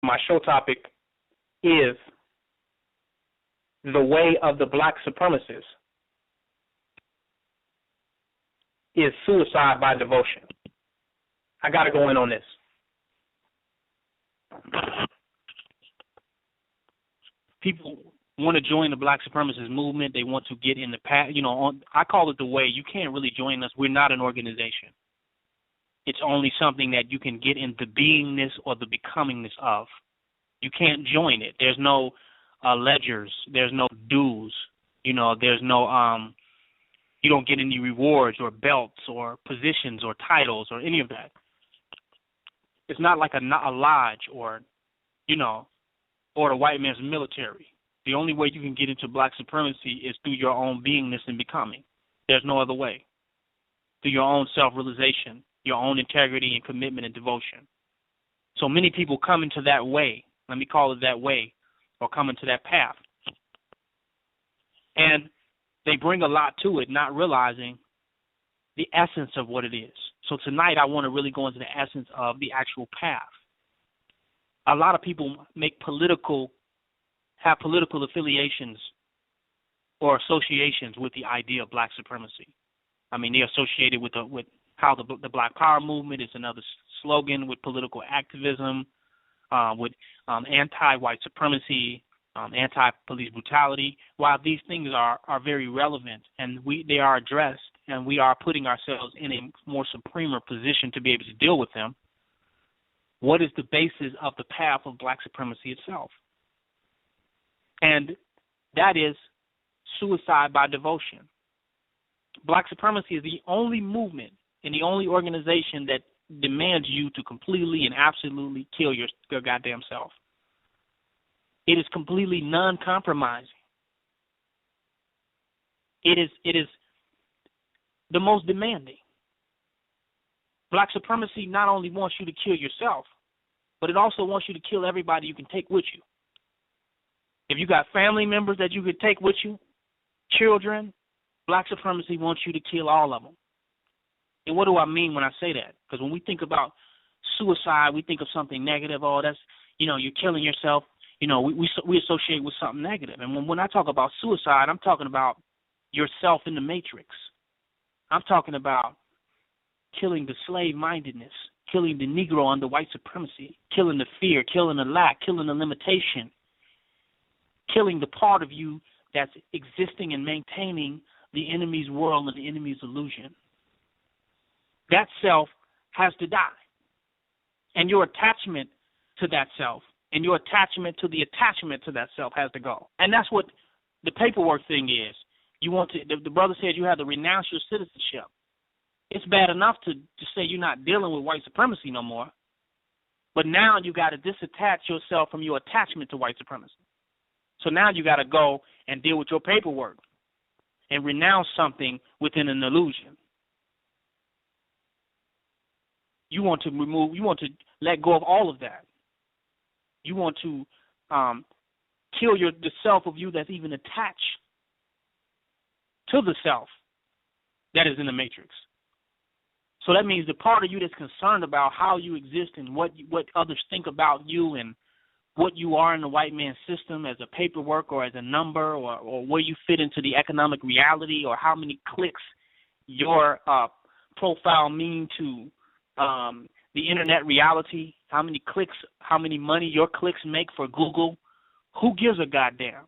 My show topic is the way of the black supremacist is suicide by devotion. I got to go in on this. People want to join the black supremacist movement. They want to get in the path. I call it the way. You can't really join us. We're not an organization. It's only something that you can get in the beingness or the becomingness of. You can't join it. There's no ledgers. There's no dues. There's no you don't get any rewards or belts or positions or titles or any of that. It's not like a lodge or the white man's military. The only way you can get into black supremacy is through your own beingness and becoming. There's no other way. Through your own self-realization, your own integrity and commitment and devotion. So many people come into that way, let me call it that way, or come into that path. And they bring a lot to it, not realizing the essence of what it is. So tonight I want to really go into the essence of the actual path. A lot of people have political affiliations or associations with the idea of black supremacy. I mean, they're associated with how the Black Power movement is another slogan, with political activism, with anti-white supremacy, anti-police brutality. While these things are very relevant and they are addressed, and we are putting ourselves in a more supremer position to be able to deal with them, what is the basis of the path of black supremacy itself? And that is suicide by devotion. Black supremacy is the only movement and the only organization that demands you to completely and absolutely kill your goddamn self. It is completely non-compromising. It is the most demanding. Black supremacy not only wants you to kill yourself, but it also wants you to kill everybody you can take with you. If you got family members that you could take with you, children, black supremacy wants you to kill all of them. And what do I mean when I say that? Because when we think about suicide, we think of something negative. Oh, that's, you're killing yourself. We associate with something negative. And when I talk about suicide, I'm talking about yourself in the matrix. I'm talking about killing the slave-mindedness, killing the Negro under white supremacy, killing the fear, killing the lack, killing the limitation, killing the part of you that's existing and maintaining the enemy's world and the enemy's illusion. That self has to die. And your attachment to that self and your attachment to the attachment to that self has to go. And that's what the paperwork thing is. You want to, the brother said you have to renounce your citizenship. It's bad enough to say you're not dealing with white supremacy no more, but now you got to disattach yourself from your attachment to white supremacy. So now you got to go and deal with your paperwork and renounce something within an illusion. You want to let go of all of that. You want to kill the self of you that's even attached to the self that is in the matrix. So that means the part of you that's concerned about how you exist and what others think about you and what you are in the white man's system as a paperwork or as a number or where you fit into the economic reality or how many clicks your profile mean to the internet reality, how many clicks, how many money your clicks make for Google. Who gives a goddamn?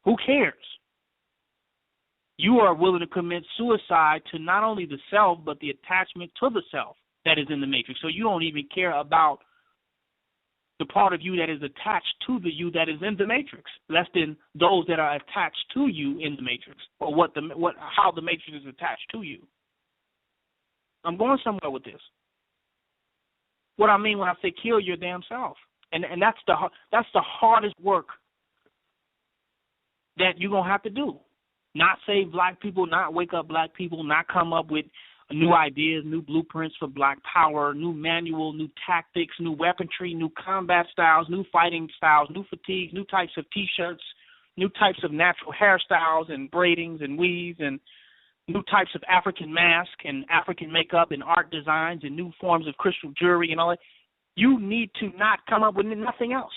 Who cares? You are willing to commit suicide to not only the self, but the attachment to the self that is in the matrix. So you don't even care about the part of you that is attached to the you that is in the matrix, less than those that are attached to you in the matrix, or how the matrix is attached to you. I'm going somewhere with this. What I mean when I say kill your damn self, and that's the hardest work that you're gonna have to do. Not save black people, not wake up black people, not come up with new ideas, new blueprints for black power, new manual, new tactics, new weaponry, new combat styles, new fighting styles, new fatigues, new types of T-shirts, new types of natural hairstyles and braidings and weaves and new types of African mask and African makeup and art designs and new forms of crystal jewelry and all that. You need to not come up with nothing else.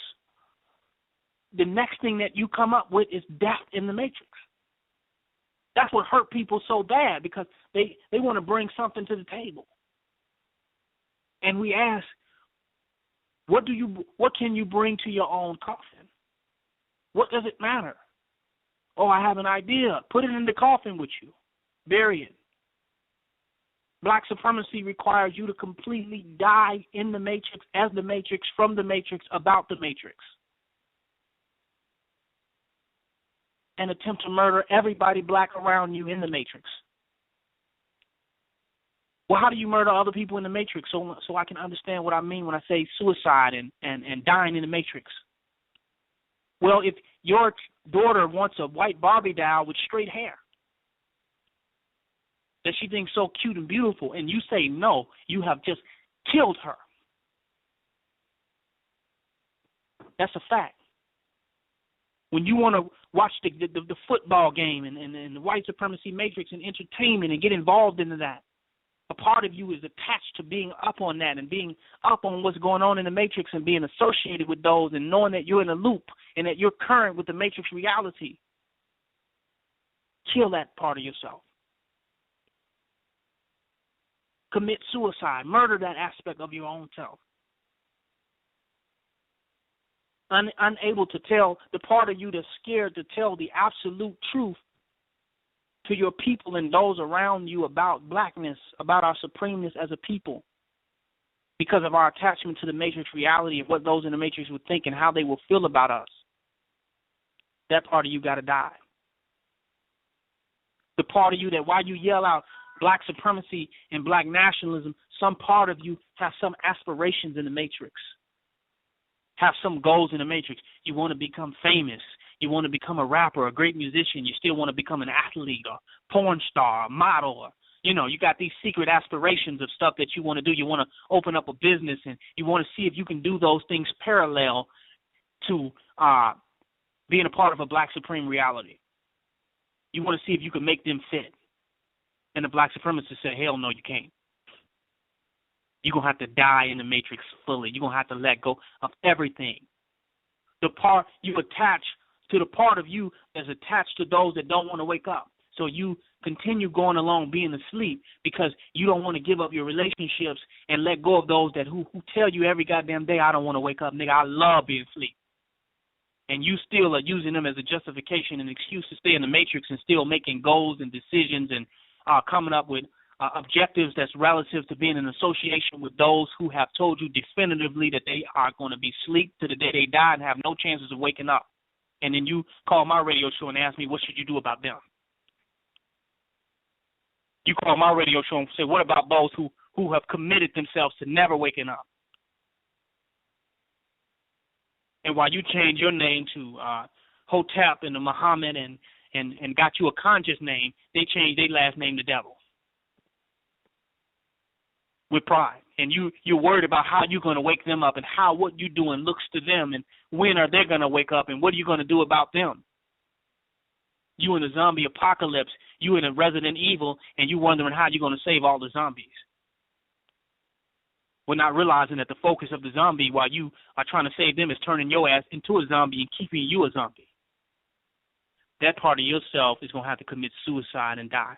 The next thing that you come up with is death in the matrix. That's what hurt people so bad, because they want to bring something to the table. And we ask, what can you bring to your own coffin? What does it matter? Oh, I have an idea. Put it in the coffin with you. Bury it. Black supremacy requires you to completely die in the matrix, as the matrix, from the matrix, about the matrix. And attempt to murder everybody black around you in the matrix. Well, how do you murder other people in the matrix? So I can understand what I mean when I say suicide and dying in the matrix. Well, if your daughter wants a white Barbie doll with straight hair that she thinks so cute and beautiful, and you say no, you have just killed her. That's a fact. When you want to watch the football game and the white supremacy matrix and entertainment and get involved into that, a part of you is attached to being up on that and being up on what's going on in the matrix and being associated with those and knowing that you're in a loop and that you're current with the matrix reality. Kill that part of yourself. Commit suicide. Murder that aspect of your own self. Unable to tell the part of you that's scared to tell the absolute truth to your people and those around you about blackness, about our supremeness as a people, because of our attachment to the matrix reality of what those in the matrix would think and how they will feel about us. That part of you got to die. The part of you that while you yell out black supremacy and black nationalism, some part of you has some aspirations in the matrix, have some goals in the matrix. You want to become famous. You want to become a rapper, a great musician. You still want to become an athlete or porn star, a model. Or, you got these secret aspirations of stuff that you want to do. You want to open up a business, and you want to see if you can do those things parallel to being a part of a black supreme reality. You want to see if you can make them fit. And the black supremacists said, hell no, you can't. You're going to have to die in the matrix fully. You're going to have to let go of everything. The part you attach to the part of you that's attached to those that don't want to wake up. So you continue going along being asleep because you don't want to give up your relationships and let go of those that who tell you every goddamn day, I don't want to wake up, nigga, I love being asleep. And you still are using them as a justification and excuse to stay in the matrix and still making goals and decisions and coming up with objectives that's relative to being in association with those who have told you definitively that they are going to be asleep to the day they die and have no chances of waking up. And then you call my radio show and ask me, what should you do about them? You call my radio show and say, what about those who have committed themselves to never waking up? And while you change your name to Hotep and Muhammad and got you a conscious name, they changed their last name to Devil. With pride. And you're worried about how you're going to wake them up and how what you're doing looks to them and when are they going to wake up and what are you going to do about them. You in a zombie apocalypse, you in a Resident Evil, and you wondering how you're going to save all the zombies. We're not realizing that the focus of the zombie while you are trying to save them is turning your ass into a zombie and keeping you a zombie. That part of yourself is going to have to commit suicide and die.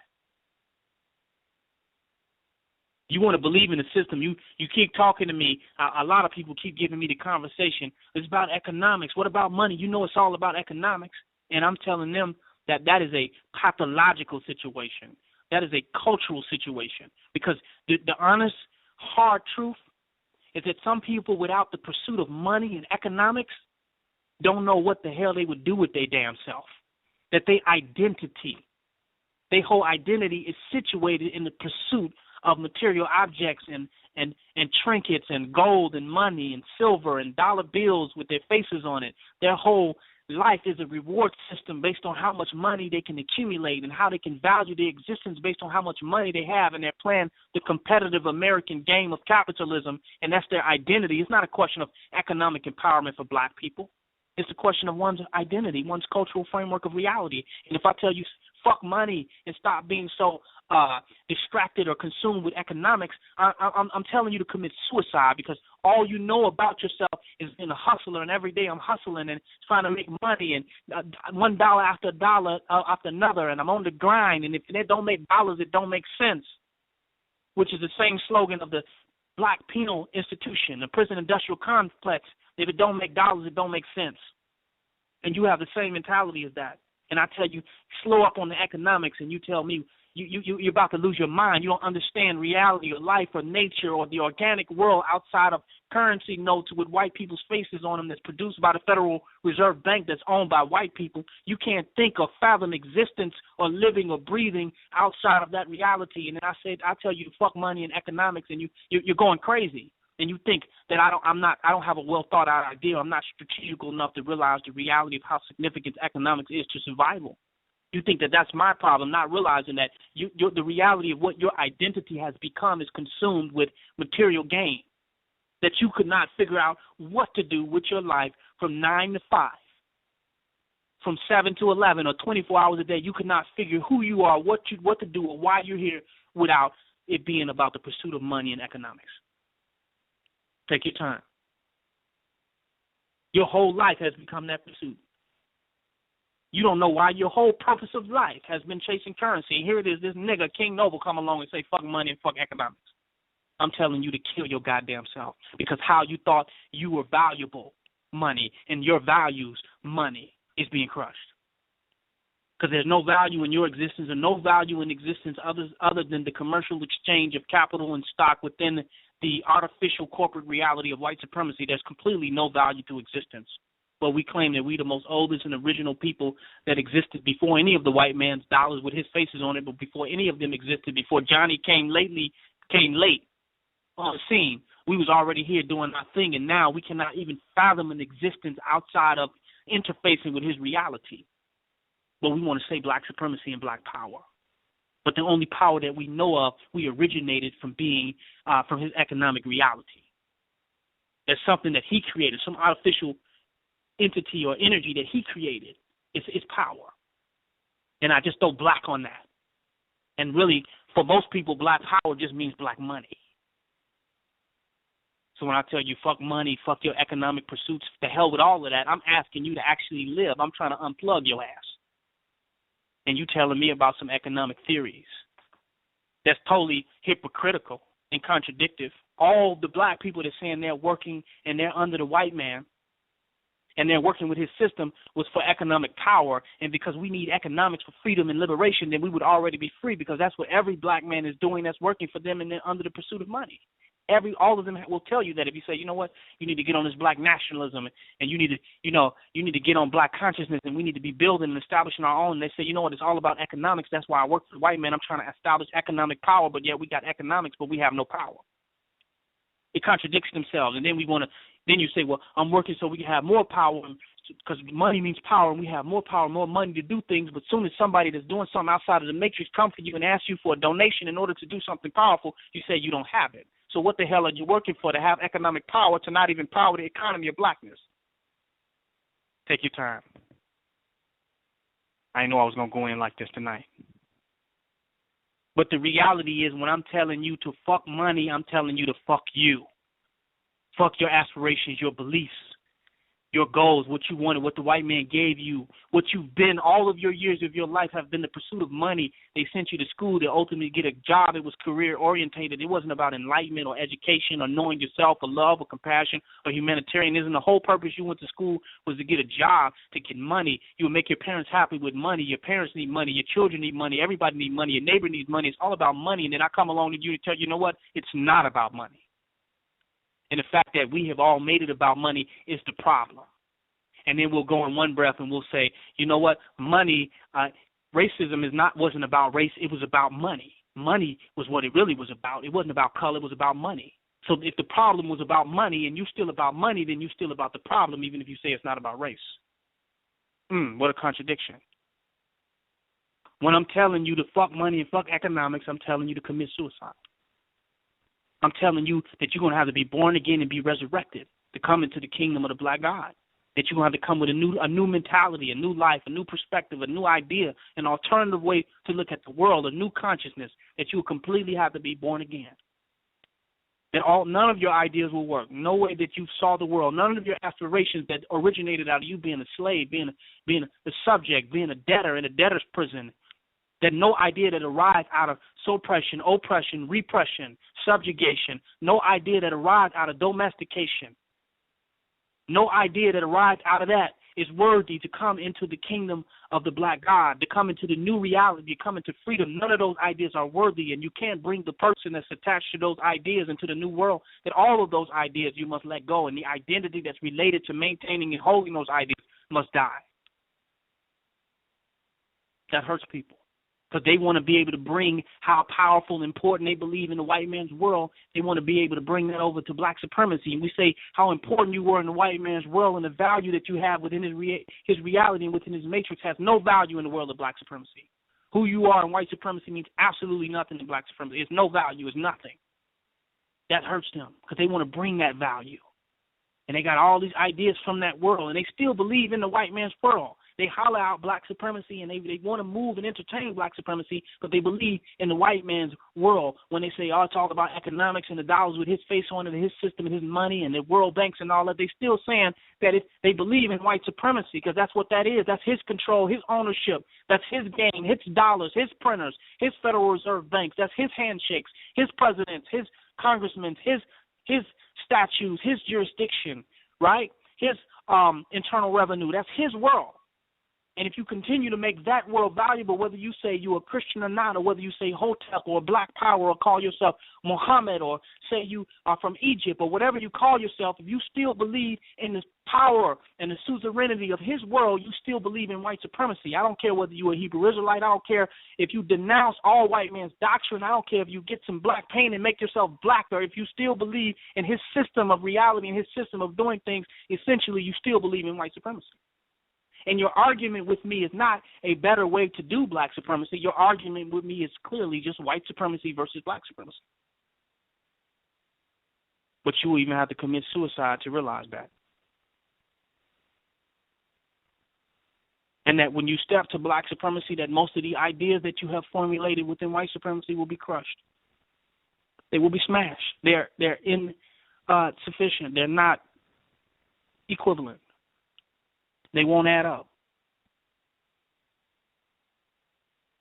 You want to believe in the system. You keep talking to me. A lot of people keep giving me the conversation. It's about economics. What about money? You know it's all about economics. And I'm telling them that is a pathological situation. That is a cultural situation. Because the honest, hard truth is that some people without the pursuit of money and economics don't know what the hell they would do with their damn self. That their identity, their whole identity is situated in the pursuit of material objects and trinkets and gold and money and silver and dollar bills with their faces on it. Their whole life is a reward system based on how much money they can accumulate and how they can value their existence based on how much money they have, and they're playing the competitive American game of capitalism, and that's their identity. It's not a question of economic empowerment for black people. It's a question of one's identity, one's cultural framework of reality. And if I tell you fuck money and stop being so distracted or consumed with economics, I'm telling you to commit suicide, because all you know about yourself is being a hustler, and every day I'm hustling and trying to make money, and $1 after dollar after another, and I'm on the grind, and if it don't make dollars, it don't make sense, which is the same slogan of the Black Penal Institution, the prison industrial complex. If it don't make dollars, it don't make sense. And you have the same mentality as that. And I tell you, slow up on the economics, and you tell me you're about to lose your mind. You don't understand reality or life or nature or the organic world outside of currency notes with white people's faces on them that's produced by the Federal Reserve Bank that's owned by white people. You can't think or fathom existence or living or breathing outside of that reality. And then I tell you to fuck money and economics, and you're going crazy. And you think that I don't have a well thought out idea. I'm not strategical enough to realize the reality of how significant economics is to survival. You think that that's my problem, not realizing that the reality of what your identity has become is consumed with material gain, that you could not figure out what to do with your life from 9 to 5, from 7 to 11, or 24 hours a day. You could not figure who you are, what to do, or why you're here without it being about the pursuit of money and economics. Take your time. Your whole life has become that pursuit. You don't know why. Your whole purpose of life has been chasing currency. And here it is, this nigga, King Noble, come along and say, fuck money and fuck economics. I'm telling you to kill your goddamn self, because how you thought you were valuable, money, and your values, money, is being crushed. Because there's no value in your existence, and no value in existence other than the commercial exchange of capital and stock within the artificial corporate reality of white supremacy. There's completely no value to existence. But we claim that we the most oldest and original people that existed before any of the white man's dollars with his faces on it, but before any of them existed, before Johnny came late on the scene. We was already here doing our thing, and now we cannot even fathom an existence outside of interfacing with his reality. But we want to say black supremacy and black power. But the only power that we know of, we originated from being from his economic reality. There's something that he created, some artificial entity or energy that he created. It's power. And I just throw black on that. And really, for most people, black power just means black money. So when I tell you fuck money, fuck your economic pursuits, the hell with all of that, I'm asking you to actually live. I'm trying to unplug your ass. And you telling me about some economic theories. That's totally hypocritical and contradictory. All the black people that saying they're working and they're under the white man and they're working with his system was for economic power, and because we need economics for freedom and liberation, then we would already be free, because that's what every black man is doing that's working for them and they're under the pursuit of money. All of them will tell you that if you say, you know what, you need to get on this black nationalism, and you need to get on black consciousness, and we need to be building and establishing our own. And they say, you know what, it's all about economics. That's why I work for the white man. I'm trying to establish economic power, but yet we got economics, but we have no power. It contradicts themselves, and then then you say, well, I'm working so we can have more power, because money means power, and we have more power, more money to do things. But soon as somebody that's doing something outside of the matrix comes to you and asks you for a donation in order to do something powerful, you say you don't have it. So what the hell are you working for, to have economic power, to not even power the economy of blackness? Take your time. I didn't know I was going to go in like this tonight. But the reality is, when I'm telling you to fuck money, I'm telling you to fuck you. Fuck your aspirations, your beliefs, your goals, what you wanted, what the white man gave you, what you've been. All of your years of your life have been the pursuit of money. They sent you to school to ultimately get a job. It was career-orientated. It wasn't about enlightenment or education or knowing yourself or love or compassion or humanitarianism. The whole purpose you went to school was to get a job, to get money. You would make your parents happy with money. Your parents need money. Your children need money. Everybody needs money. Your neighbor needs money. It's all about money. And then I come along to you to tell you, you know what? It's not about money. And the fact that we have all made it about money is the problem. And then we'll go in one breath and we'll say, you know what, money, racism wasn't about race, it was about money. Money was what it really was about. It wasn't about color, it was about money. So if the problem was about money and you're still about money, then you're still about the problem, even if you say it's not about race. What a contradiction. When I'm telling you to fuck money and fuck economics, I'm telling you to commit suicide. I'm telling you that you're going to have to be born again and be resurrected to come into the kingdom of the black God. that you're going to have to come with a new mentality, a new life, a new perspective, a new idea, an alternative way to look at the world, a new consciousness, that you will completely have to be born again. That none of your ideas will work. No way that you saw the world. None of your aspirations that originated out of you being a slave, being a subject, being a debtor in a debtor's prison. That no idea that arrived out of suppression, oppression, repression, subjugation. No idea that arrived out of domestication. No idea that arrived out of that is worthy to come into the kingdom of the black God, to come into the new reality, to come into freedom. None of those ideas are worthy, and you can't bring the person that's attached to those ideas into the new world. That all of those ideas you must let go, and the identity that's related to maintaining and holding those ideas must die. That hurts people. Because they want to be able to bring how powerful and important they believe in the white man's world. They want to be able to bring that over to black supremacy. And we say how important you were in the white man's world, and the value that you have within his reality and within his matrix has no value in the world of black supremacy. Who you are in white supremacy means absolutely nothing in black supremacy. It's no value. It's nothing. That hurts them because they want to bring that value. And they got all these ideas from that world, and they still believe in the white man's world. They holler out black supremacy, and they want to move and entertain black supremacy, but they believe in the white man's world when they say, it's all about economics and the dollars with his face on it and his system and his money and the world banks and all that. They still saying that if they believe in white supremacy because that's what that is. That's his control, his ownership. That's his game, his dollars, his printers, his Federal Reserve banks. That's his handshakes, his presidents, his congressmen, his statues, his jurisdiction, right? His internal revenue. That's his world. And if you continue to make that world valuable, whether you say you're a Christian or not, or whether you say Hotep or Black Power or call yourself Muhammad or say you are from Egypt or whatever you call yourself, if you still believe in the power and the suzerainty of his world, you still believe in white supremacy. I don't care whether you're a Hebrew Israelite. I don't care if you denounce all white man's doctrine. I don't care if you get some black paint and make yourself black, or if you still believe in his system of reality and his system of doing things, essentially you still believe in white supremacy. And your argument with me is not a better way to do black supremacy. Your argument with me is clearly just white supremacy versus black supremacy. But you will even have to commit suicide to realize that. And that when you step to black supremacy, that most of the ideas that you have formulated within white supremacy will be crushed. They will be smashed. They're insufficient. They're not equivalent. They won't add up.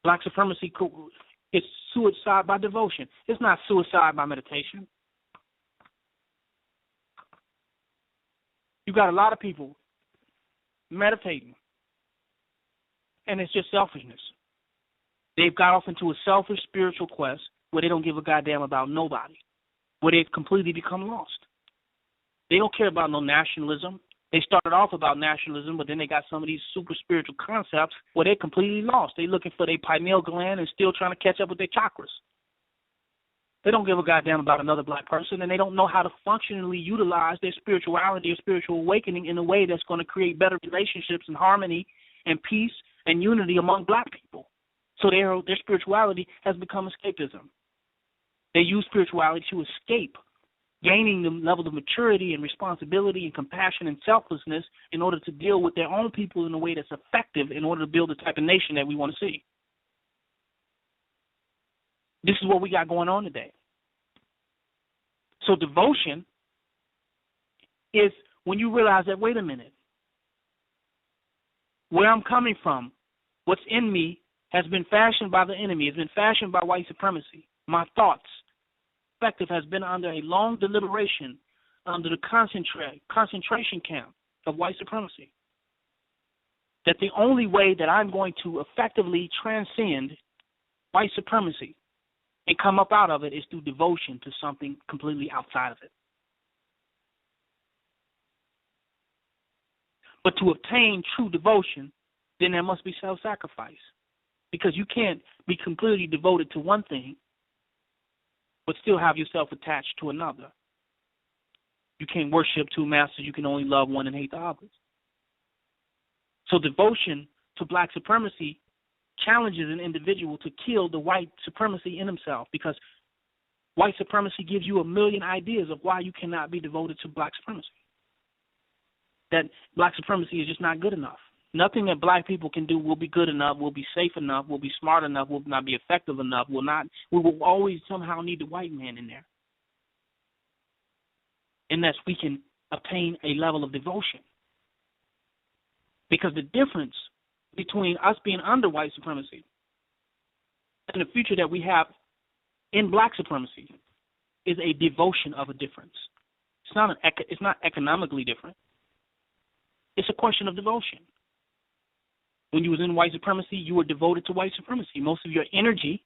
Black supremacy is suicide by devotion. It's not suicide by meditation. You got a lot of people meditating, and it's just selfishness. They've got off into a selfish spiritual quest where they don't give a goddamn about nobody, where they've completely become lost. They don't care about no nationalism. They started off about nationalism, but then they got some of these super spiritual concepts where they're completely lost. They're looking for their pineal gland and still trying to catch up with their chakras. They don't give a goddamn about another black person, and they don't know how to functionally utilize their spirituality or spiritual awakening in a way that's going to create better relationships and harmony and peace and unity among black people. So their spirituality has become escapism. They use spirituality to escape gaining the level of maturity and responsibility and compassion and selflessness in order to deal with their own people in a way that's effective in order to build the type of nation that we want to see. This is what we got going on today. So devotion is when you realize that, wait a minute, where I'm coming from, what's in me has been fashioned by the enemy, has been fashioned by white supremacy. My thoughts, perspective has been under a long deliberation under the concentration camp of white supremacy. That the only way that I'm going to effectively transcend white supremacy and come up out of it is through devotion to something completely outside of it. But to obtain true devotion, then there must be self-sacrifice. Because you can't be completely devoted to one thing but still have yourself attached to another. You can't worship two masters. You can only love one and hate the others. So devotion to black supremacy challenges an individual to kill the white supremacy in himself, because white supremacy gives you a million ideas of why you cannot be devoted to black supremacy. that black supremacy is just not good enough. Nothing that black people can do will be good enough, will be safe enough, will be smart enough, will not be effective enough, we will always somehow need the white man in there. Unless we can obtain a level of devotion. Because the difference between us being under white supremacy and the future that we have in black supremacy is a devotion of a difference. It's not economically different. It's a question of devotion. When you was in white supremacy, you were devoted to white supremacy. Most of your energy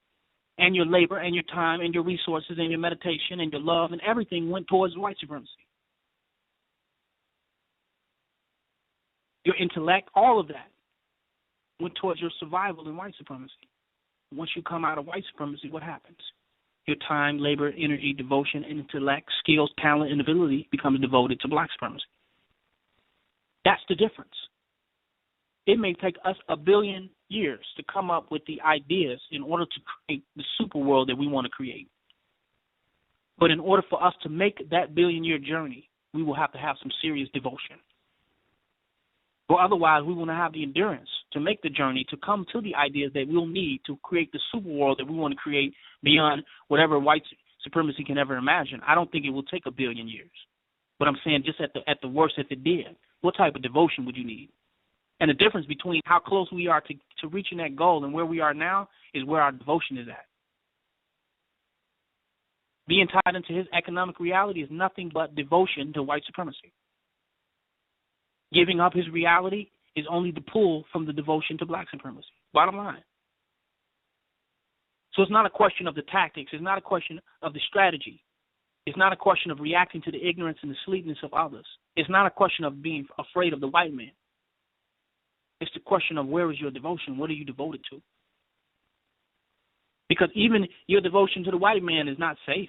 and your labor and your time and your resources and your meditation and your love and everything went towards white supremacy. Your intellect, all of that went towards your survival in white supremacy. Once you come out of white supremacy, what happens? Your time, labor, energy, devotion, intellect, skills, talent, and ability becomes devoted to black supremacy. That's the difference. It may take us 1 billion years to come up with the ideas in order to create the super world that we want to create. But in order for us to make that billion-year journey, we will have to have some serious devotion. Or otherwise, we will not have the endurance to make the journey to come to the ideas that we'll need to create the super world that we want to create beyond whatever white supremacy can ever imagine. I don't think it will take 1 billion years. But I'm saying just at the worst, if it did, what type of devotion would you need? And the difference between how close we are to reaching that goal and where we are now is where our devotion is at. Being tied into his economic reality is nothing but devotion to white supremacy. Giving up his reality is only the pull from the devotion to black supremacy. Bottom line. So it's not a question of the tactics. It's not a question of the strategy. It's not a question of reacting to the ignorance and the sleepiness of others. It's not a question of being afraid of the white man. It's the question of where is your devotion? What are you devoted to? Because even your devotion to the white man is not safe.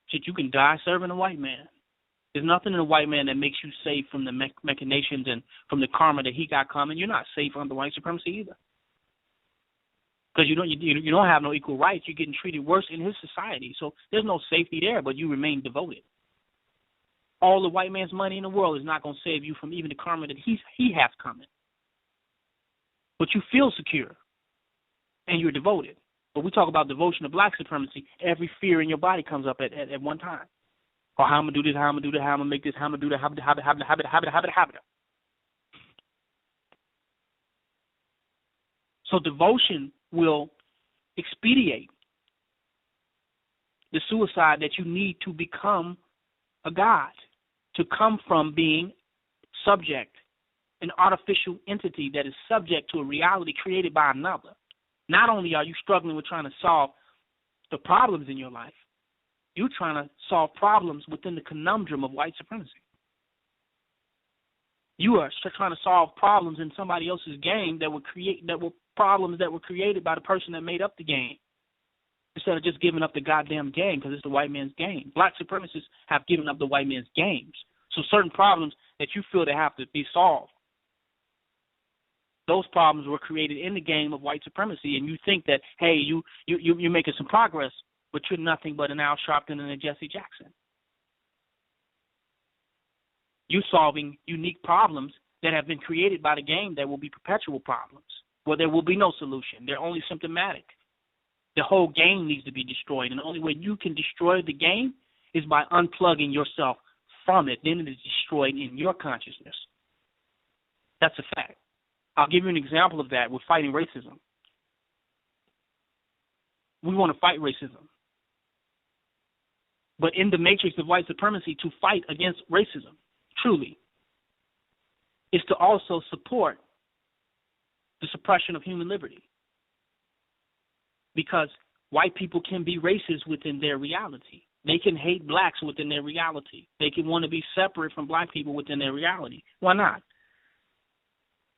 Shit, you can die serving a white man. There's nothing in a white man that makes you safe from the machinations and from the karma that he got coming. You're not safe under white supremacy either. Because you don't have no equal rights. You're getting treated worse in his society. So there's no safety there, but you remain devoted. All the white man's money in the world is not going to save you from even the karma that he has coming. But you feel secure, and you're devoted. But we talk about devotion to black supremacy, every fear in your body comes up at one time. Or how I'm going to do this, how I'm going to do that, how I'm going to make this, how I'm going to do that, habit. So devotion will expedite the suicide that you need to become a god, to come from being subject, an artificial entity that is subject to a reality created by another. Not only are you struggling with trying to solve the problems in your life, you're trying to solve problems within the conundrum of white supremacy. You are trying to solve problems in somebody else's game that were problems that were created by the person that made up the game, instead of just giving up the goddamn game because it's the white man's game. Black supremacists have given up the white man's games. So certain problems that you feel that have to be solved, those problems were created in the game of white supremacy, and you think that, hey, you're making some progress, but you're nothing but an Al Sharpton and a Jesse Jackson. You're solving unique problems that have been created by the game that will be perpetual problems, where there will be no solution. They're only symptomatic. The whole game needs to be destroyed, and the only way you can destroy the game is by unplugging yourself from it. Then it is destroyed in your consciousness. That's a fact. I'll give you an example of that with fighting racism. We want to fight racism. But in the matrix of white supremacy, to fight against racism, truly, is to also support the suppression of human liberty. Because white people can be racist within their reality. They can hate blacks within their reality. They can want to be separate from black people within their reality. Why not?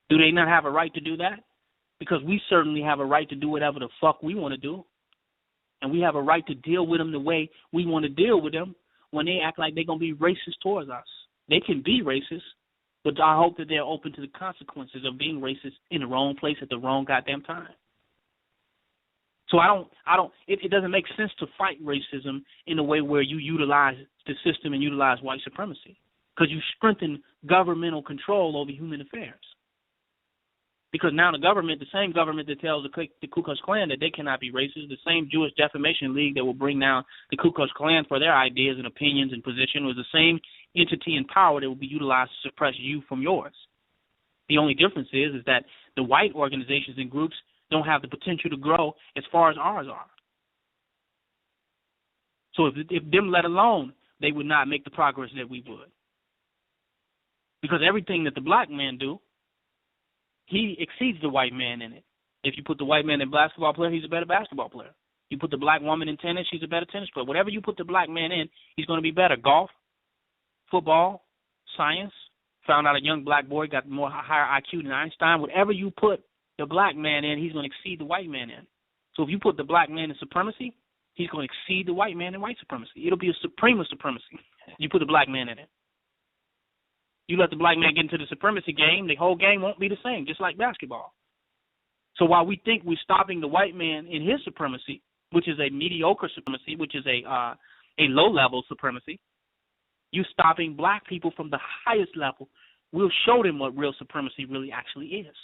Do they not have a right to do that? Because we certainly have a right to do whatever the fuck we want to do. And we have a right to deal with them the way we want to deal with them when they act like they're going to be racist towards us. They can be racist, but I hope that they're open to the consequences of being racist in the wrong place at the wrong goddamn time. So it doesn't make sense to fight racism in a way where you utilize the system and utilize white supremacy. because you strengthen governmental control over human affairs. Because now the same government that tells the Ku Klux Klan that they cannot be racist, the same Jewish Defamation League that will bring down the Ku Klux Klan for their ideas and opinions and position, was the same entity in power that will be utilized to suppress you from yours. The only difference is that the white organizations and groups don't have the potential to grow as far as ours are. So if them let alone, they would not make the progress that we would. Because everything that the black man do, he exceeds the white man in it. If you put the white man in basketball player, he's a better basketball player. You put the black woman in tennis, she's a better tennis player. Whatever you put the black man in, he's going to be better. Golf, football, science. Found out a young black boy got higher IQ than Einstein. Whatever you put the black man in, he's going to exceed the white man in. So if you put the black man in supremacy, he's going to exceed the white man in white supremacy. It'll be a supremacist supremacy. You put the black man in it. You let the black man get into the supremacy game, the whole game won't be the same, just like basketball. So while we think we're stopping the white man in his supremacy, which is a mediocre supremacy, which is a low-level supremacy, you stopping black people from the highest level will show them what real supremacy really actually is.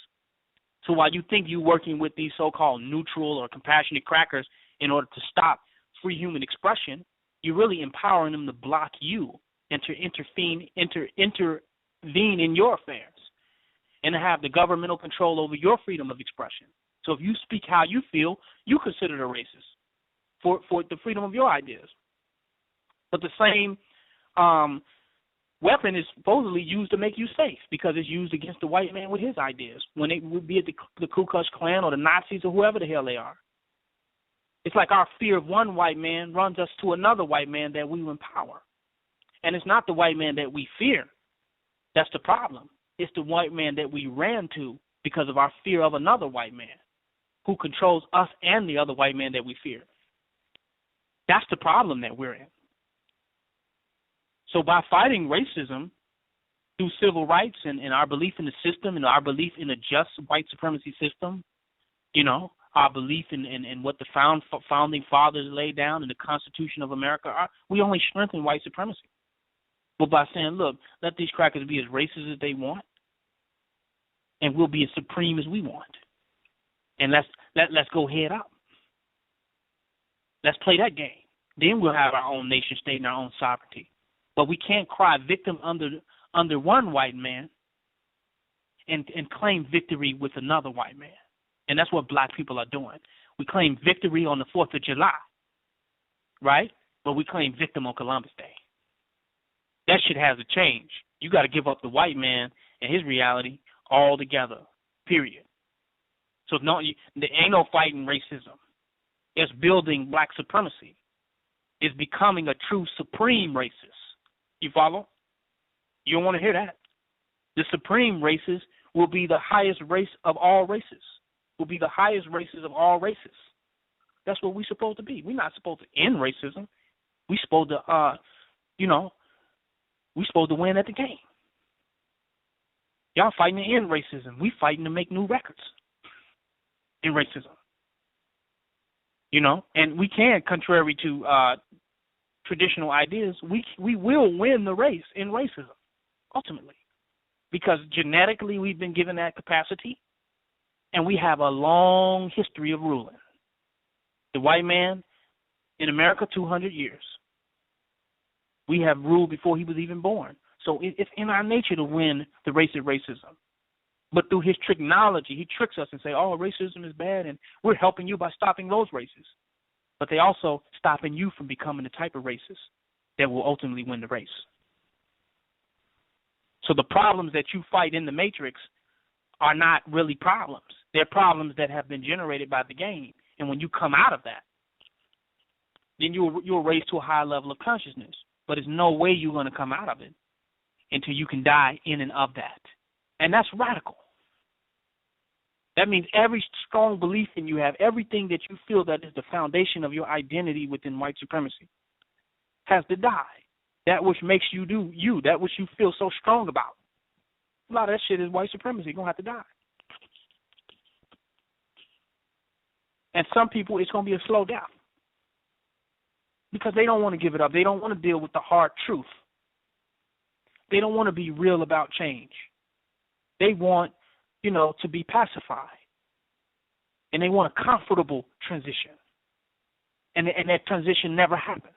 So while you think you're working with these so-called neutral or compassionate crackers in order to stop free human expression, you're really empowering them to block you and to intervene in your affairs and to have the governmental control over your freedom of expression. So if you speak how you feel, you consider a racist for the freedom of your ideas. But the same weapon is supposedly used to make you safe because it's used against the white man with his ideas, when it would be the Ku Klux Klan or the Nazis or whoever the hell they are. It's like our fear of one white man runs us to another white man that we empower. And it's not the white man that we fear. That's the problem. It's the white man that we ran to because of our fear of another white man who controls us and the other white man that we fear. That's the problem that we're in. So by fighting racism through civil rights and our belief in the system and our belief in a just white supremacy system, our belief in what the founding fathers laid down in the Constitution of America, we only strengthen white supremacy. But by saying, look, let these crackers be as racist as they want, and we'll be as supreme as we want. And let's go head up. Let's play that game. Then we'll have our own nation state and our own sovereignty. But we can't cry victim under one white man and claim victory with another white man. And that's what black people are doing. We claim victory on the 4th of July, right? But we claim victim on Columbus Day. That shit has to change. You got to give up the white man and his reality altogether, period. So there ain't no fighting racism. It's building black supremacy. It's becoming a true supreme racist. You follow? You don't want to hear that. The supreme races will be the highest race of all races. Will be the highest races of all races. That's what we're supposed to be. We're not supposed to end racism. We're supposed to, we're supposed to win at the game. Y'all fighting to end racism. We fighting to make new records in racism. And we can, contrary to traditional ideas, we will win the race in racism, ultimately. Because genetically we've been given that capacity, and we have a long history of ruling. The white man in America, 200 years. We have ruled before he was even born. So it's in our nature to win the race of racism. But through his technology, he tricks us and say, oh, racism is bad, and we're helping you by stopping those races. But they also stopping you from becoming the type of racist that will ultimately win the race. So the problems that you fight in the matrix are not really problems. They're problems that have been generated by the game. And when you come out of that, then you're raised to a higher level of consciousness. But there's no way you're going to come out of it until you can die in and of that. And that's radical. That means every strong belief in you have, everything that you feel that is the foundation of your identity within white supremacy, has to die. That which makes you do you, that which you feel so strong about. A lot of that shit is white supremacy. You're going to have to die. And some people, it's going to be a slow death. Because they don't want to give it up. They don't want to deal with the hard truth. They don't want to be real about change. They want, to be pacified. And they want a comfortable transition. And that transition never happens.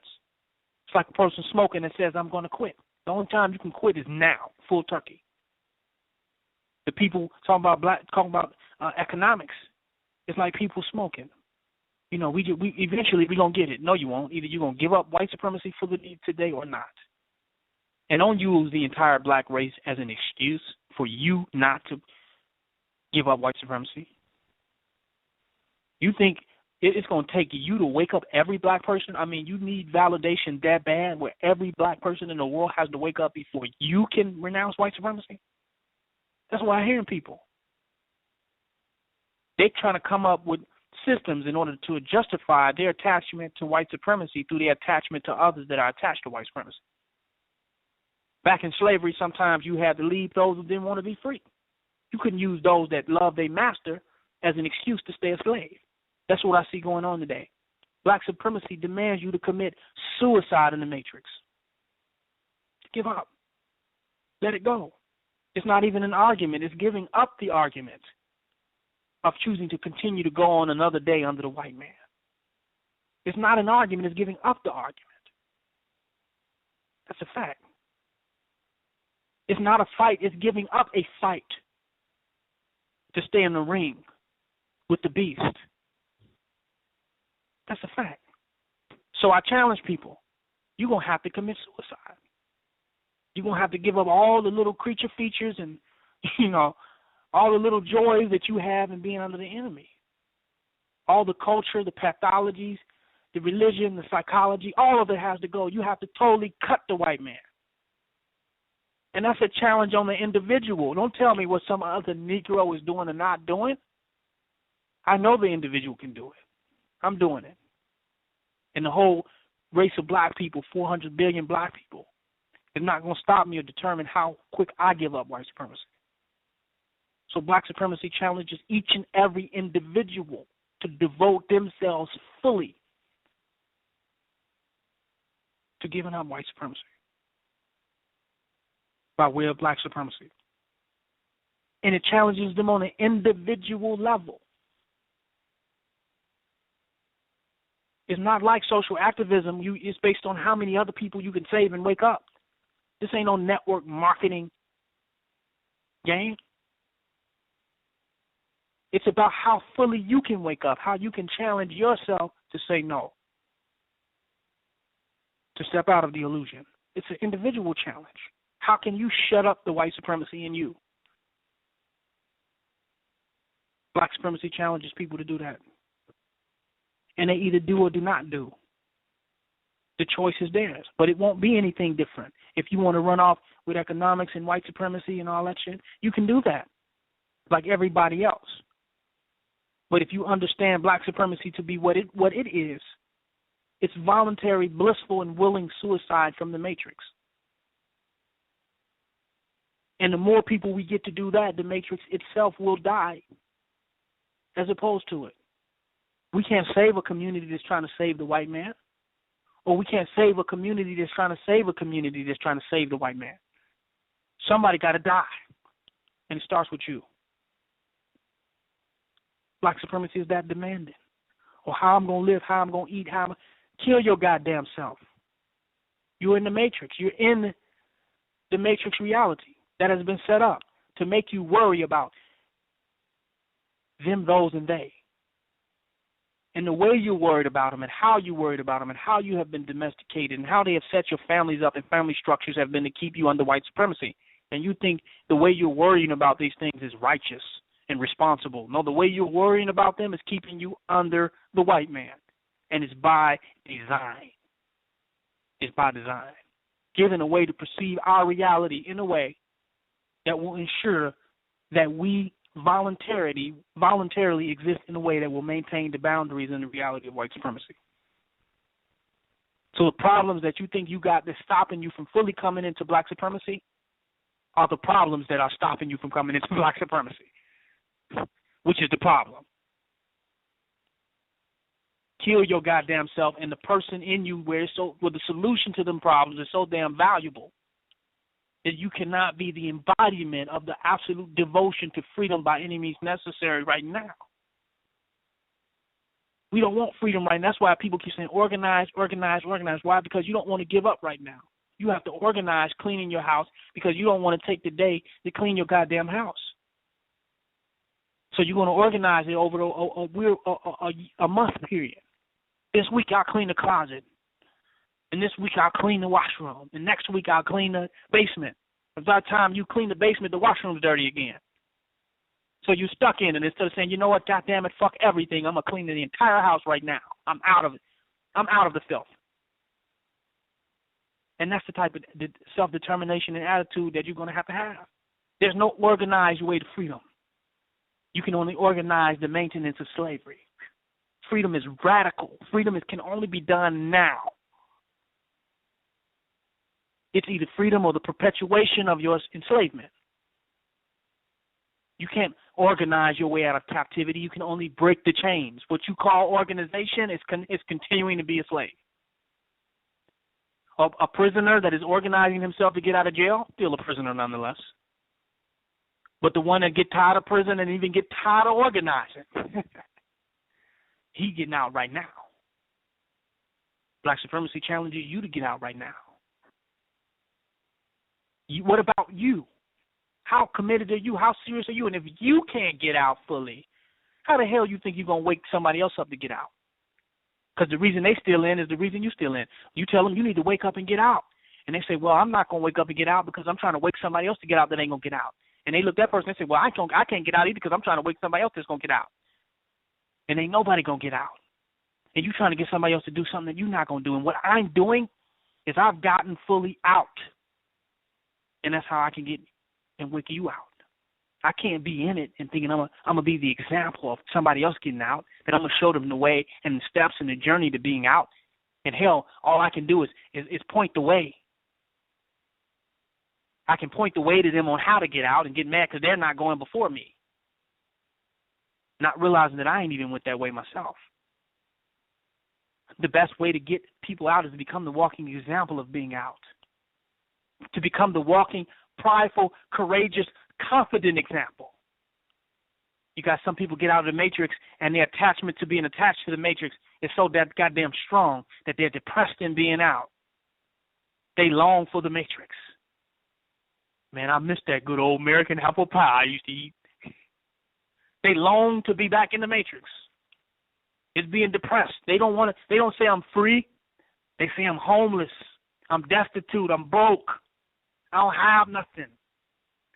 It's like a person smoking that says, I'm going to quit. The only time you can quit is now, full turkey. The people talking about economics, it's like people smoking. We eventually we're going to get it. No, you won't. Either you're going to give up white supremacy for the today or not. And don't use the entire black race as an excuse for you not to give up white supremacy. You think it's going to take you to wake up every black person? I mean, you need validation that bad where every black person in the world has to wake up before you can renounce white supremacy? That's what I'm hearing people. They're trying to come up with systems in order to justify their attachment to white supremacy through their attachment to others that are attached to white supremacy. Back in slavery, sometimes you had to leave those who didn't want to be free. You couldn't use those that loved their master as an excuse to stay a slave. That's what I see going on today. Black supremacy demands you to commit suicide in the matrix. Give up. Let it go. It's not even an argument. It's giving up the argument of choosing to continue to go on another day under the white man. It's not an argument. It's giving up the argument. That's a fact. It's not a fight. It's giving up a fight to stay in the ring with the beast. That's a fact. So I challenge people. You're going to have to commit suicide. You're going to have to give up all the little creature features and, all the little joys that you have in being under the enemy. All the culture, the pathologies, the religion, the psychology, all of it has to go. You have to totally cut the white man. And that's a challenge on the individual. Don't tell me what some other Negro is doing or not doing. I know the individual can do it. I'm doing it. And the whole race of black people, 400 billion black people, is not going to stop me or determine how quick I give up white supremacy. So black supremacy challenges each and every individual to devote themselves fully to giving up white supremacy by way of black supremacy. And it challenges them on an individual level. It's not like social activism. It's based on how many other people you can save and wake up. This ain't no network marketing game. It's about how fully you can wake up, how you can challenge yourself to say no, to step out of the illusion. It's an individual challenge. How can you shut up the white supremacy in you? Black supremacy challenges people to do that. And they either do or do not do. The choice is theirs, but it won't be anything different. If you want to run off with economics and white supremacy and all that shit, you can do that like everybody else. But if you understand black supremacy to be what it is, it's voluntary, blissful, and willing suicide from the matrix. And the more people we get to do that, the matrix itself will die as opposed to it. We can't save a community that's trying to save the white man. Or we can't save a community that's trying to save a community that's trying to save the white man. Somebody got to die. And it starts with you. Black supremacy is that demanding. Or how I'm going to live, how I'm going to eat, how I'm going to kill your goddamn self. You're in the matrix. You're in the matrix reality that has been set up to make you worry about them, those, and they. And the way you're worried about them and how you're worried about them and how you have been domesticated and how they have set your families up and family structures have been to keep you under white supremacy. And you think the way you're worrying about these things is righteous and responsible. No, the way you're worrying about them is keeping you under the white man. And it's by design. It's by design. Given a way to perceive our reality in a way that will ensure that we voluntarily exist in a way that will maintain the boundaries and the reality of white supremacy. So the problems that you think you got that's stopping you from fully coming into black supremacy are the problems that are stopping you from coming into black supremacy, which is the problem. Kill your goddamn self, and the person in you where the solution to them problems is so damn valuable that you cannot be the embodiment of the absolute devotion to freedom by any means necessary right now. We don't want freedom right now. That's why people keep saying organize, organize, organize. Why? Because you don't want to give up right now. You have to organize cleaning your house because you don't want to take the day to clean your goddamn house. So you're going to organize it over a month period. This week I'll clean the closet. And this week I'll clean the washroom. And next week I'll clean the basement. By the time you clean the basement, the washroom's dirty again. So you're stuck in it. Instead of saying, you know what, goddamn it, fuck everything. I'm going to clean the entire house right now. I'm out of it. I'm out of the filth. And that's the type of self-determination and attitude that you're going to have. There's no organized way to freedom. You can only organize the maintenance of slavery. Freedom is radical. Freedom can only be done now. It's either freedom or the perpetuation of your enslavement. You can't organize your way out of captivity. You can only break the chains. What you call organization is continuing to be a slave. A prisoner that is organizing himself to get out of jail, still a prisoner nonetheless. But the one that get tired of prison and even get tired of organizing, he getting out right now. Black supremacy challenges you to get out right now. What about you? How committed are you? How serious are you? And if you can't get out fully, how the hell you think you're going to wake somebody else up to get out? Because the reason they still in is the reason you still in. You tell them you need to wake up and get out. And they say, well, I'm not going to wake up and get out because I'm trying to wake somebody else to get out that ain't going to get out. And they look at that person and say, well, I can't get out either because I'm trying to wake somebody else that's going to get out. And ain't nobody going to get out. And you trying to get somebody else to do something that you're not going to do. And what I'm doing is I've gotten fully out. And that's how I can get and wake you out. I can't be in it and thinking I'm going to be the example of somebody else getting out, that I'm going to show them the way and the steps and the journey to being out. And hell, all I can do is point the way. I can point the way to them on how to get out and get mad because they're not going before me. Not realizing that I ain't even went that way myself. The best way to get people out is to become the walking example of being out. To become the walking, prideful, courageous, confident example. You got some people get out of the matrix and their attachment to being attached to the matrix is so that goddamn strong that they're depressed in being out. They long for the matrix. Man, I miss that good old American apple pie I used to eat. They long to be back in the matrix. It's being depressed. They don't say I'm free. They say I'm homeless. I'm destitute. I'm broke. I don't have nothing.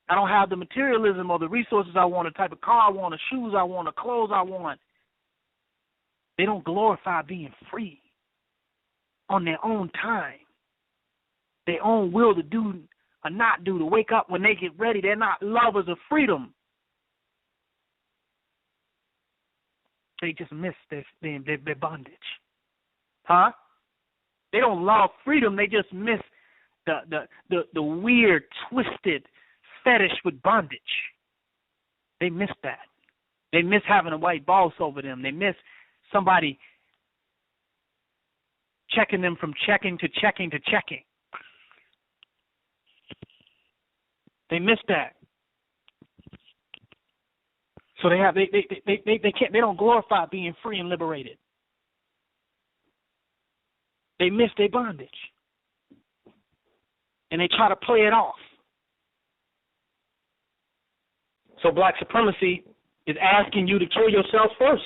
I don't have the materialism or the resources I want, the type of car I want, the shoes I want, the clothes I want. They don't glorify being free on their own time, their own will to do or not do, to wake up when they get ready. They're not lovers of freedom. They just miss their bondage. Huh? They don't love freedom. They just miss the weird, twisted fetish with bondage. They miss that. They miss having a white boss over them. They miss somebody checking them from checking to checking to checking. They miss that. So they don't glorify being free and liberated. They miss their bondage. And they try to play it off. So black supremacy is asking you to kill yourself first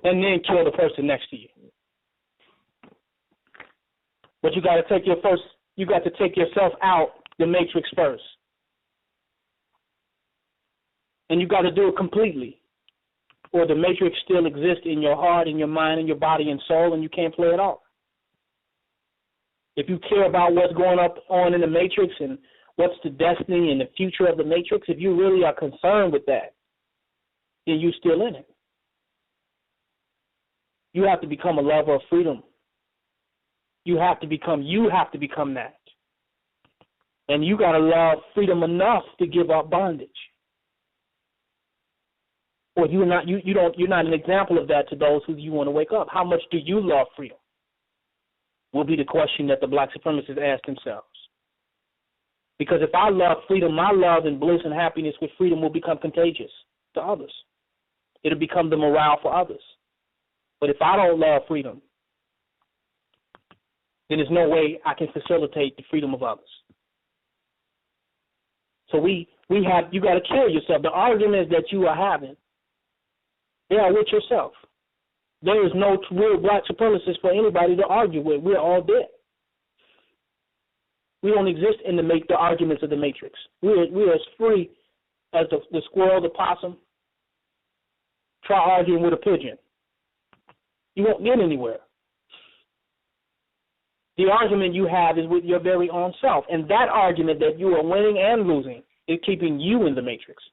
and then kill the person next to you. But you got to take yourself out the matrix first. And you got to do it completely, or the matrix still exists in your heart, in your mind, in your body and soul, and you can't play it off. If you care about what's going on in the matrix and what's the destiny and the future of the matrix, if you really are concerned with that, then you're still in it. You have to become a lover of freedom. You have to become that. And you got to love freedom enough to give up bondage. Or you're not an example of that to those who you want to wake up. How much do you love freedom? Will be the question that the black supremacists ask themselves. Because if I love freedom, my love and bliss and happiness with freedom will become contagious to others. It'll become the morale for others. But if I don't love freedom, then there's no way I can facilitate the freedom of others. So you got to kill yourself. The arguments that you are having, they are with yourself. There is no real black supremacist for anybody to argue with. We're all dead. We don't exist in the arguments of the matrix. We are as free as the squirrel, the possum. Try arguing with a pigeon. You won't get anywhere. The argument you have is with your very own self, and that argument that you are winning and losing is keeping you in the matrix.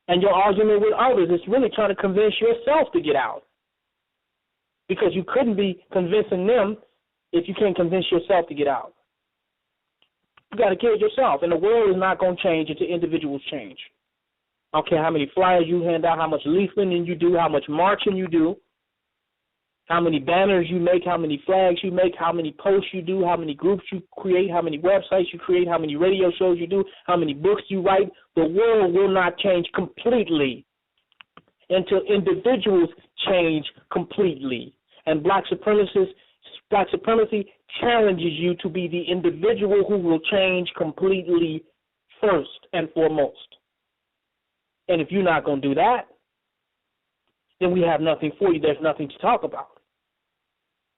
And your argument with others is really trying to convince yourself to get out, because you couldn't be convincing them if you can't convince yourself to get out. You got to kill yourself, and the world is not going to change until individuals change. I don't care how many flyers you hand out, how much leafleting you do, how much marching you do, how many banners you make, how many flags you make, how many posts you do, how many groups you create, how many websites you create, how many radio shows you do, how many books you write. The world will not change completely until individuals change completely. And black supremacy challenges you to be the individual who will change completely first and foremost. And if you're not going to do that, then we have nothing for you. There's nothing to talk about.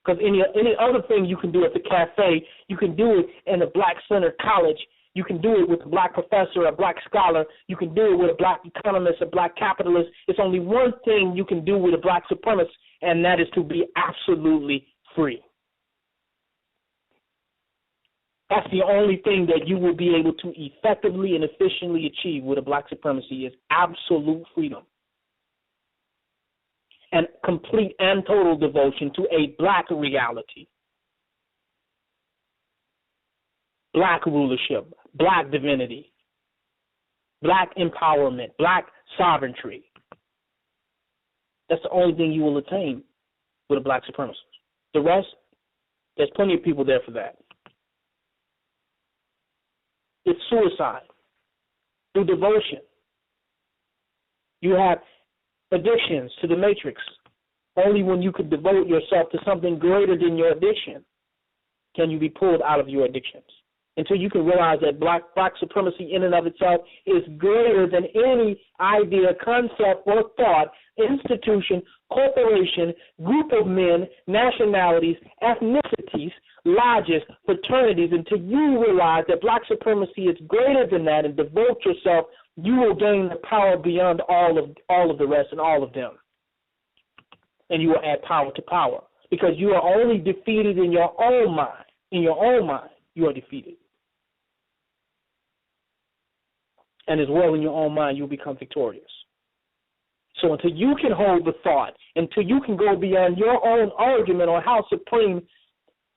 Because any other thing you can do at the cafe, you can do it in a black-centered college. You can do it with a black professor, a black scholar. You can do it with a black economist, a black capitalist. It's only one thing you can do with a black supremacist, and that is to be absolutely free. That's the only thing that you will be able to effectively and efficiently achieve with a black supremacy is absolute freedom. And complete and total devotion to a black reality. Black rulership, black divinity, black empowerment, black sovereignty. That's the only thing you will attain with a black supremacist. The rest, there's plenty of people there for that. It's suicide through devotion. You have addictions to the matrix. Only when you could devote yourself to something greater than your addiction can you be pulled out of your addictions. Until you can realize that black supremacy in and of itself is greater than any idea, concept, or thought, institution, corporation, group of men, nationalities, ethnicities, lodges, fraternities. Until you realize that black supremacy is greater than that and devote yourself, you will gain the power beyond all of the rest and all of them. And you will add power to power. Because you are only defeated in your own mind. In your own mind, you are defeated. And as well in your own mind, you'll become victorious. So until you can hold the thought, until you can go beyond your own argument on how supreme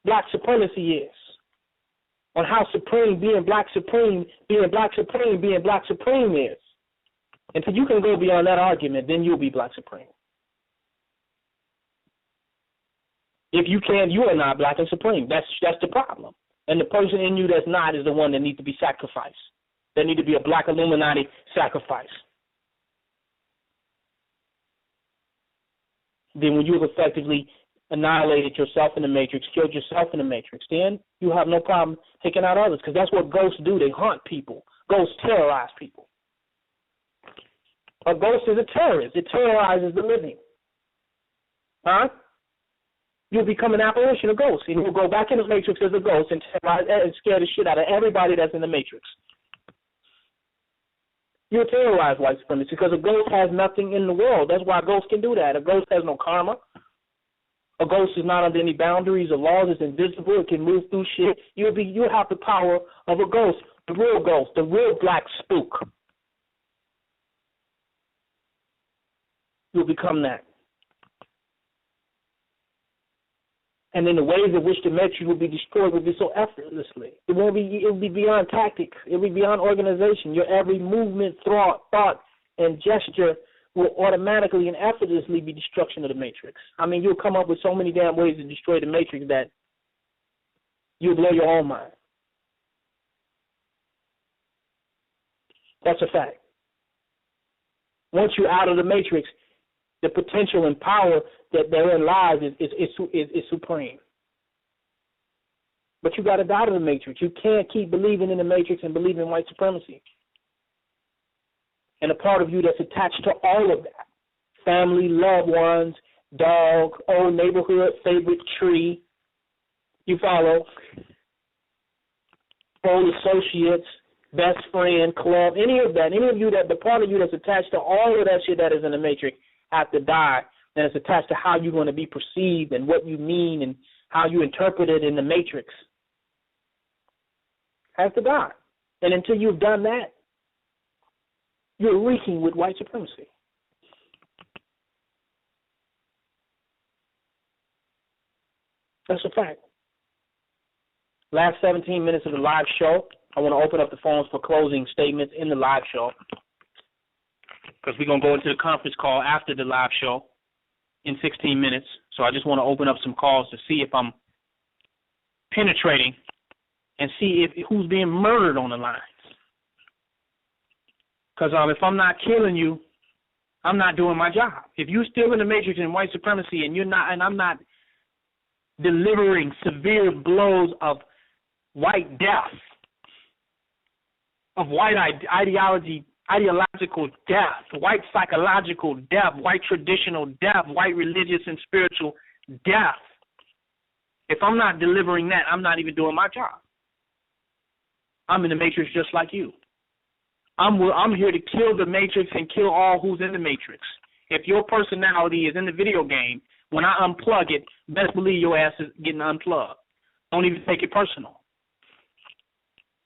black supremacy is, on how supreme being black supreme is, until you can go beyond that argument, then you'll be black supreme. If you can't, you are not black and supreme. That's the problem. And the person in you that's not is the one that needs to be sacrificed. There need to be a black Illuminati sacrifice. Then when you've effectively annihilated yourself in the matrix, killed yourself in the matrix, then you have no problem taking out others, because that's what ghosts do. They hunt people. Ghosts terrorize people. A ghost is a terrorist. It terrorizes the living. Huh? You'll become an apparition of ghosts, and you'll go back in the matrix as a ghost and terrorize and scare the shit out of everybody that's in the matrix. You'll terrorize white supremacy because a ghost has nothing in the world. That's why a ghost can do that. A ghost has no karma. A ghost is not under any boundaries or laws. It's invisible. It can move through shit. You'll have the power of a ghost, the real black spook. You'll become that. And then the ways in which the matrix will be destroyed will be so effortlessly. It will be beyond tactics. It will be beyond organization. Your every movement, thought, and gesture will automatically and effortlessly be destruction of the matrix. I mean, you'll come up with so many damn ways to destroy the matrix that you'll blow your own mind. That's a fact. Once you're out of the matrix, the potential and power that therein lies is supreme. But you got to die to the matrix. You can't keep believing in the matrix and believing in white supremacy. And a part of you that's attached to all of that, family, loved ones, dog, old neighborhood, favorite tree, you follow, old associates, best friend, club, any of you that, the part of you that's attached to all of that shit that is in the matrix have to die, and it's attached to how you're going to be perceived and what you mean and how you interpret it in the matrix. Has to die. And until you've done that, you're reeking with white supremacy. That's a fact. Last 17 minutes of the live show. I want to open up the phones for closing statements in the live show, because we're going to go into the conference call after the live show in 16 minutes. So I just want to open up some calls to see if I'm penetrating and see if who's being murdered on the lines. Because if I'm not killing you, I'm not doing my job. If you're still in the matrix and white supremacy and you're not, and I'm not delivering severe blows of white death, of white ideological death, white psychological death, white traditional death, white religious and spiritual death. If I'm not delivering that, I'm not even doing my job. I'm in the matrix just like you. I'm here to kill the matrix and kill all who's in the matrix. If your personality is in the video game, when I unplug it, best believe your ass is getting unplugged. Don't even take it personal.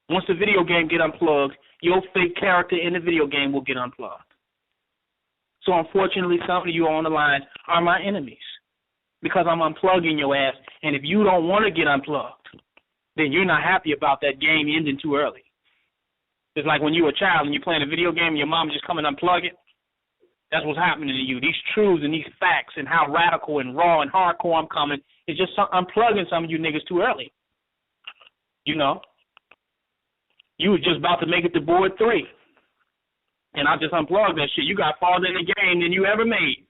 Once the video game get unplugged, your fake character in the video game will get unplugged. So unfortunately, some of you on the line are my enemies because I'm unplugging your ass. And if you don't want to get unplugged, then you're not happy about that game ending too early. It's like when you were a child and you're playing a video game and your mom just come and unplug it. That's what's happening to you. These truths and these facts and how radical and raw and hardcore I'm coming is just unplugging some of you niggas too early. You know? You was just about to make it to board 3. And I just unplugged that shit. You got farther in the game than you ever made.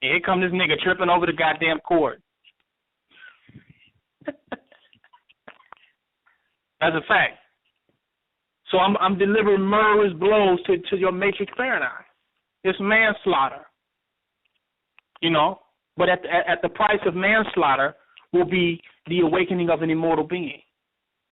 And here come this nigga tripping over the goddamn cord. That's a fact. So I'm delivering murderous blows to your matrix paradigm. It's manslaughter, you know. But at the price of manslaughter will be the awakening of an immortal being.